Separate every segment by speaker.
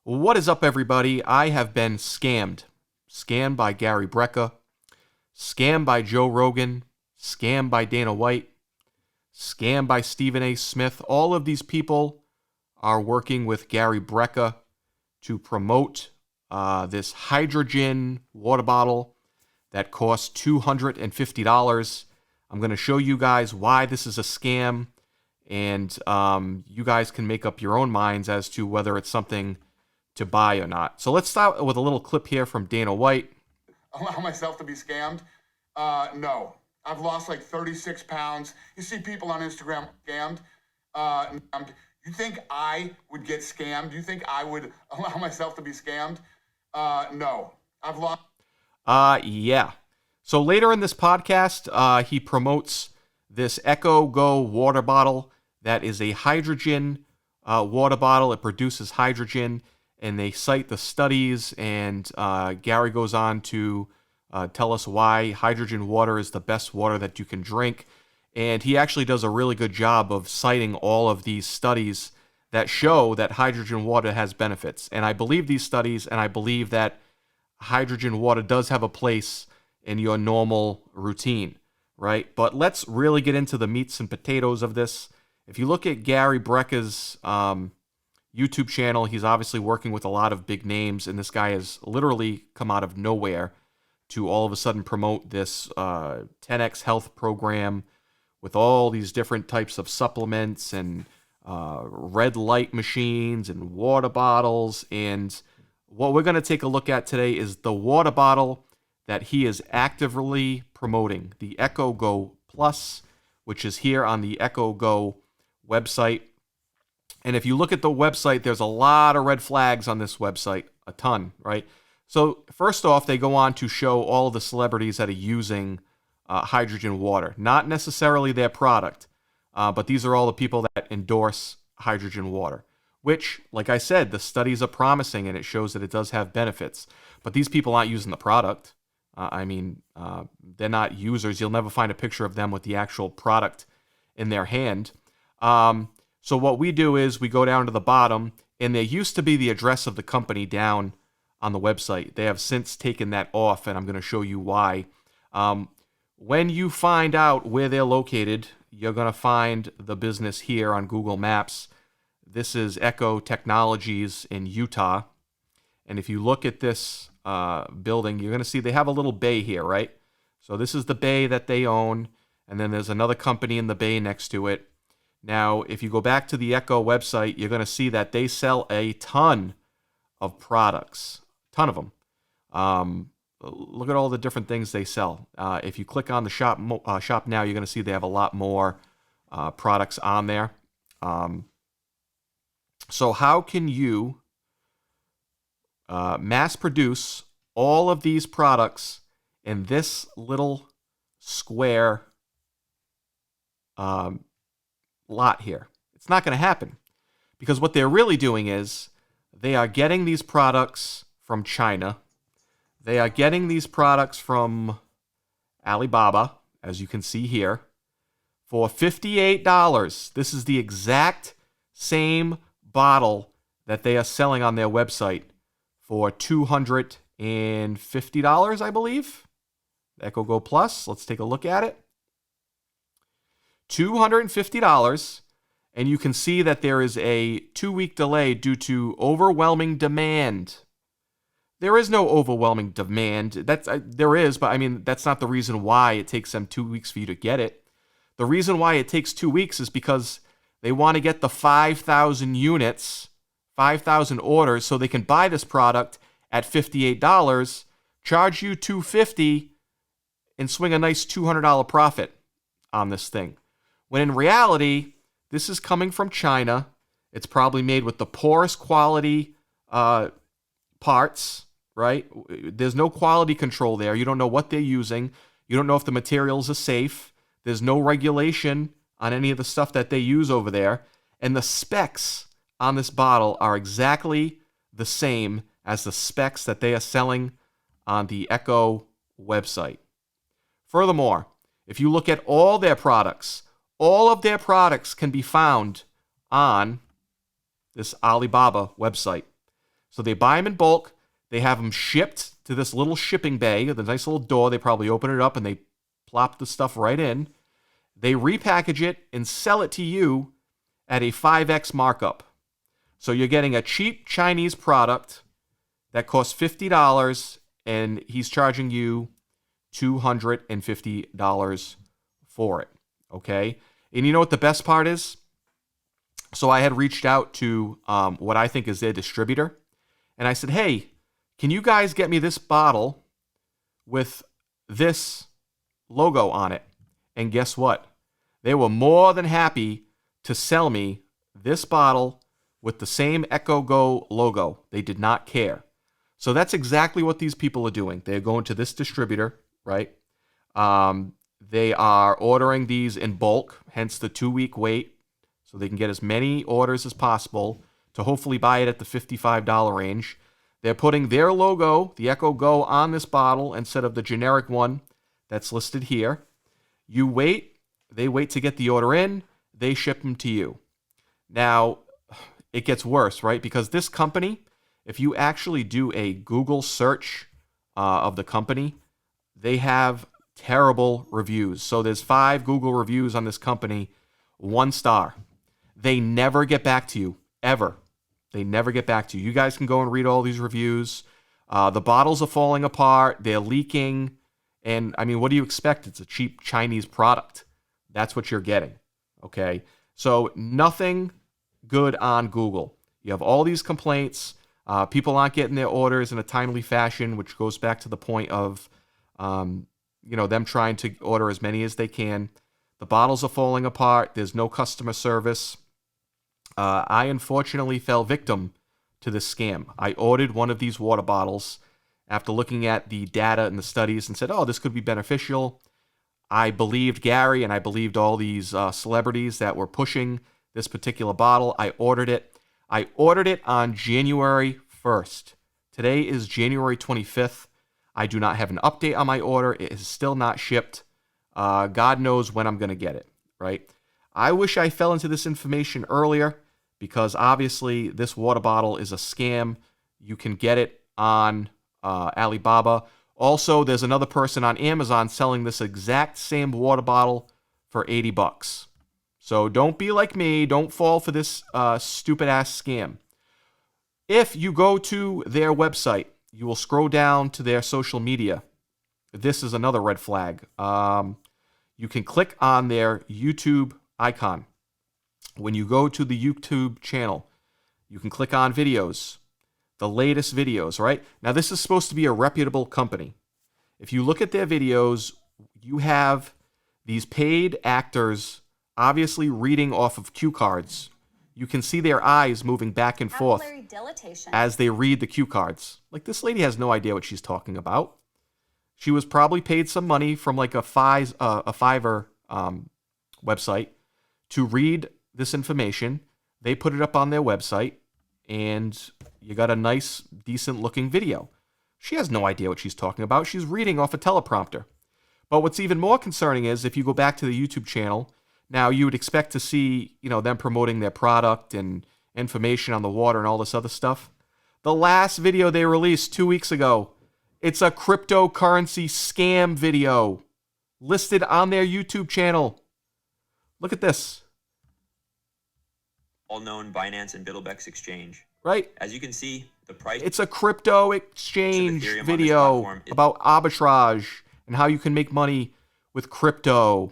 Speaker 1: What is up, everybody? I have been scammed. Scammed by Gary Brecka, scammed by Joe Rogan, scammed by Dana White, scammed by Stephen A. Smith. All of these people are working with Gary Brecka to promote this hydrogen water bottle that costs $250. I'm going to show you guys why this is a scam, and you guys can make up your own minds as to whether it's something to buy or not. So let's start with a little clip here from Dana White.
Speaker 2: Allow myself to be scammed? No. I've lost like 36 pounds. You see people on Instagram scammed. You think I would get scammed? You think I would allow myself to be scammed? No. I've lost.
Speaker 1: Yeah. So later in this podcast, he promotes this Echo Go water bottle that is a hydrogen water bottle. It produces hydrogen, and they cite the studies, and Gary goes on to tell us why hydrogen water is the best water that you can drink. And he actually does a really good job of citing all of these studies that show that hydrogen water has benefits. And I believe these studies, and I believe that hydrogen water does have a place in your normal routine, right? But let's really get into the meats and potatoes of this. If you look at Gary Brecka's YouTube channel, he's obviously working with a lot of big names, and this guy has literally come out of nowhere to all of a sudden promote this 10X health program with all these different types of supplements and red light machines and water bottles. And what we're going to take a look at today is the water bottle that he is actively promoting, the Echo Go Plus, which is here on the Echo Go website. And if you look at the website, there's a lot of red flags on this website, a ton, right? So first off, they go on to show all of the celebrities that are using hydrogen water, not necessarily their product, but these are all the people that endorse hydrogen water, which, like I said, the studies are promising and it shows that it does have benefits. But these people aren't using the product. They're not users. You'll never find a picture of them with the actual product in their hand. So what we do is we go down to the bottom, and there used to be the address of the company down on the website. They have since taken that off, and I'm going to show you why. When you find out where they're located, you're going to find the business here on Google Maps. This is Echo Technologies in Utah. And if you look at this building, you're going to see they have a little bay here, right? So this is the bay that they own, and then there's another company in the bay next to it. Now, if you go back to the Echo website, you're going to see that they sell a ton of products, ton of them. Look at all the different things they sell. If you click on the shop now, you're going to see they have a lot more products on there. So how can you mass produce all of these products in this little square lot here? It's not going to happen, because what they're really doing is they are getting these products from China. They are getting these products from Alibaba, as you can see here, for $58. This is the exact same bottle that they are selling on their website for $250, I believe. Echo Go Plus, let's take a look at it. $250, and you can see that there is a 2-week delay due to overwhelming demand. There is no overwhelming demand. There is, but I mean, that's not the reason why it takes them 2 weeks for you to get it. The reason why it takes 2 weeks is because they want to get the 5,000 units, 5,000 orders, so they can buy this product at $58, charge you $250, and swing a nice $200 profit on this thing. When in reality, this is coming from China. It's probably made with the poorest quality parts, right? There's no quality control there. You don't know what they're using. You don't know if the materials are safe. There's no regulation on any of the stuff that they use over there. And the specs on this bottle are exactly the same as the specs that they are selling on the Echo website. Furthermore, if you look at all their products, all of their products can be found on this Alibaba website. So they buy them in bulk. They have them shipped to this little shipping bay, the nice little door. They probably open it up and they plop the stuff right in. They repackage it and sell it to you at a 5x markup. So you're getting a cheap Chinese product that costs $50 and he's charging you $250 for it. Okay? And you know what the best part is? So I had reached out to what I think is their distributor. And I said, hey, can you guys get me this bottle with this logo on it? And guess what? They were more than happy to sell me this bottle with the same Echo Go logo. They did not care. So that's exactly what these people are doing. They're going to this distributor, right? They are ordering these in bulk, hence the 2-week wait, so they can get as many orders as possible to hopefully buy it at the $55 range. They're putting their logo, the Echo Go, on this bottle instead of the generic one that's listed here. You wait. They wait to get the order in. They ship them to you. Now, it gets worse, right? Because this company, if you actually do a Google search of the company, they have terrible reviews. So there's 5 Google reviews on this company, 1 star. They never get back to you, ever. They never get back to you. You guys can go and read all these reviews. The bottles are falling apart. They're leaking. And, I mean, what do you expect? It's a cheap Chinese product. That's what you're getting, okay? So nothing good on Google. You have all these complaints. People aren't getting their orders in a timely fashion, which goes back to the point of, them trying to order as many as they can. The bottles are falling apart. There's no customer service. I unfortunately fell victim to this scam. I ordered one of these water bottles after looking at the data and the studies and said, oh, this could be beneficial. I believed Gary and I believed all these celebrities that were pushing this particular bottle. I ordered it. I ordered it on January 1st. Today is January 25th. I do not have an update on my order. It is still not shipped. God knows when I'm going to get it, right? I wish I fell into this information earlier because obviously this water bottle is a scam. You can get it on Alibaba. Also, there's another person on Amazon selling this exact same water bottle for $80. So don't be like me. Don't fall for this stupid-ass scam. If you go to their website, you will scroll down to their social media. This is another red flag. You can click on their YouTube icon. When you go to the YouTube channel, you can click on videos, the latest videos, right? Now, this is supposed to be a reputable company. If you look at their videos, you have these paid actors obviously reading off of cue cards. You can see their eyes moving back and forth as they read the cue cards. Like, this lady has no idea what she's talking about. She was probably paid some money from like a Fiverr website to read this information. They put it up on their website, and you got a nice, decent-looking video. She has no idea what she's talking about. She's reading off a teleprompter. But what's even more concerning is if you go back to the YouTube channel, now you would expect to see, them promoting their product and information on the water and all this other stuff. The last video they released 2 weeks ago, it's a cryptocurrency scam video listed on their YouTube channel. Look at this.
Speaker 3: All-known Binance and Biddlebex exchange.
Speaker 1: Right?
Speaker 3: As you can see, the price...
Speaker 1: It's a crypto exchange video about arbitrage and how you can make money with crypto.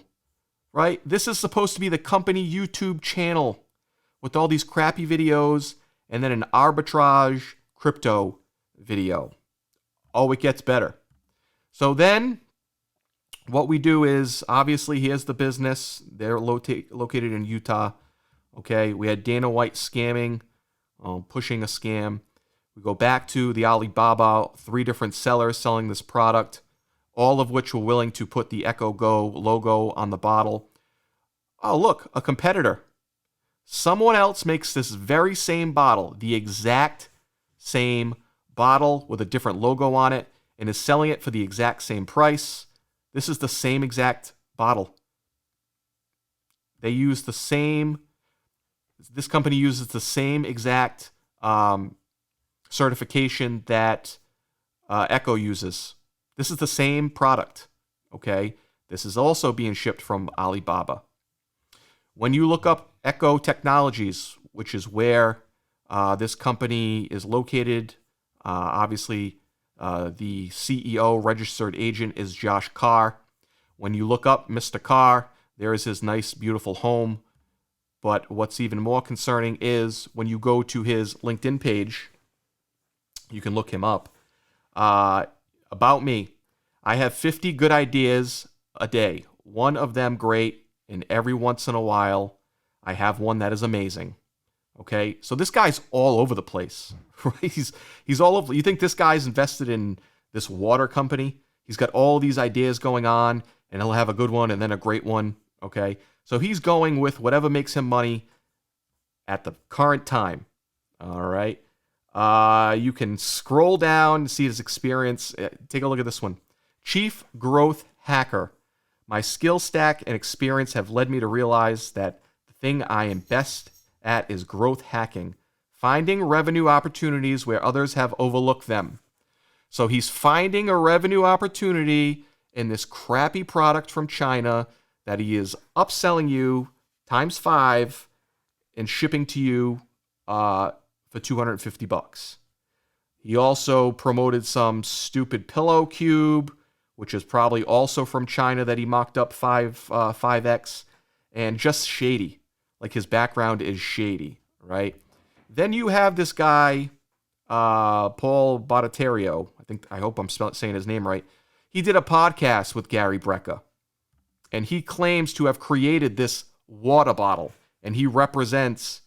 Speaker 1: Right? This is supposed to be the company YouTube channel with all these crappy videos and then an arbitrage crypto video. Oh, it gets better. So then what we do is, obviously, here's the business. They're located in Utah. Okay, we had Dana White scamming, pushing a scam. We go back to the Alibaba, 3 different sellers selling this product, all of which were willing to put the Echo Go logo on the bottle. Oh, look, a competitor. Someone else makes this very same bottle, the exact same bottle with a different logo on it, and is selling it for the exact same price. This is the same exact bottle. They use the same... This company uses the same exact certification that Echo uses. This is the same product, okay? This is also being shipped from Alibaba. When you look up Echo Technologies, which is where this company is located, obviously the CEO, registered agent, is Josh Carr. When you look up Mr. Carr, there is his nice, beautiful home. But what's even more concerning is when you go to his LinkedIn page, you can look him up. About me, I have 50 good ideas a day. One of them great, and every once in a while, I have one that is amazing. Okay, so this guy's all over the place, right? He's all over. You think this guy's invested in this water company? He's got all these ideas going on, and he'll have a good one and then a great one. Okay, so he's going with whatever makes him money at the current time. All right, you can scroll down and see his experience. Take a look at this one. Chief Growth Hacker. My skill stack and experience have led me to realize that the thing I am best at is growth hacking, finding revenue opportunities where others have overlooked them. So he's finding a revenue opportunity in this crappy product from China that he is upselling you times 5 and shipping to you for $250. He also promoted some stupid pillow cube, which is probably also from China, that he mocked up 5x, and just shady. Like, his background is shady, right? Then you have this guy, Paul Bottaterio. I hope I'm saying his name right. He did a podcast with Gary Brecka, and he claims to have created this water bottle, and he represents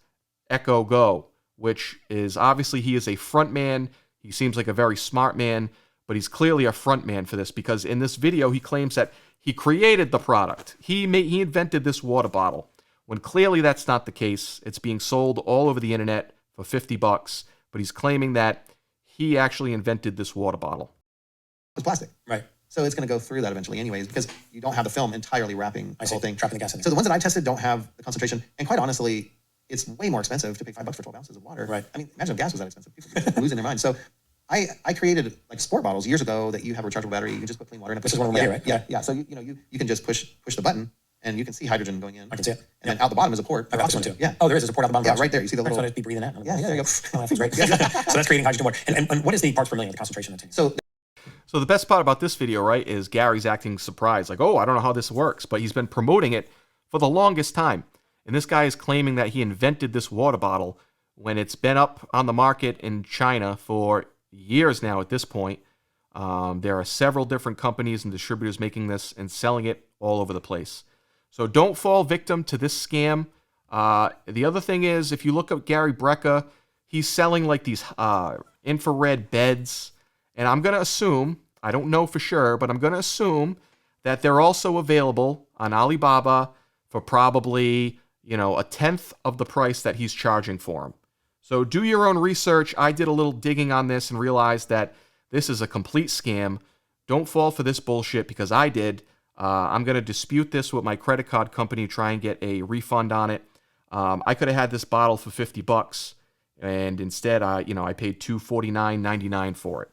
Speaker 1: Echo Go, which is obviously, he is a front man. He seems like a very smart man, but he's clearly a front man for this, because in this video, he claims that he created the product. He invented this water bottle, when clearly that's not the case. It's being sold all over the internet for $50, but he's claiming that he actually invented this water bottle.
Speaker 4: It's plastic.
Speaker 5: Right.
Speaker 4: So it's going to go through that eventually anyways, because you don't have the film entirely wrapping the whole thing.
Speaker 5: Trapping the gas in there.
Speaker 4: So the ones that I tested don't have the concentration. And quite honestly, it's way more expensive to pay $5 for 12 ounces of water.
Speaker 5: Right.
Speaker 4: I mean, imagine if gas was that expensive. People are losing their minds. So I created like sport bottles years ago that you have a rechargeable battery. You can just put clean water in it.
Speaker 5: This is one right here, right?
Speaker 4: Yeah. So you can just push the button and you can see hydrogen going in.
Speaker 5: I can see it.
Speaker 4: And then out the bottom is a port.
Speaker 5: I got this one too.
Speaker 4: Yeah.
Speaker 5: Oh, there is a port out the bottom.
Speaker 4: Yeah, right there. You see the little.
Speaker 5: So I'd be breathing that.
Speaker 4: Yeah, there you go.
Speaker 5: Oh, that feels great. So that's creating hydrogen water. And what is the parts per million, the concentration of the
Speaker 1: So the best part about this video, right, is Gary's acting surprised. Like, oh, I don't know how this works. But he's been promoting it for the longest time. And this guy is claiming that he invented this water bottle when it's been up on the market in China for years now at this point. There are several different companies and distributors making this and selling it all over the place. So don't fall victim to this scam. The other thing is, if you look up Gary Brecka, he's selling like these infrared beds. And I'm going to assume, I don't know for sure, but I'm going to assume that they're also available on Alibaba for probably, a tenth of the price that he's charging for them. So do your own research. I did a little digging on this and realized that this is a complete scam. Don't fall for this bullshit, because I did. I'm going to dispute this with my credit card company, try and get a refund on it. I could have had this bottle for $50, and instead I paid $249.99 for it.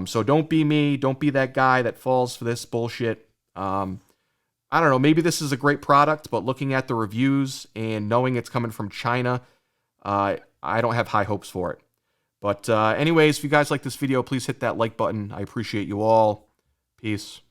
Speaker 1: So don't be me. Don't be that guy that falls for this bullshit. I don't know. Maybe this is a great product, but looking at the reviews and knowing it's coming from China, I don't have high hopes for it. But anyways, if you guys like this video, please hit that like button. I appreciate you all. Peace.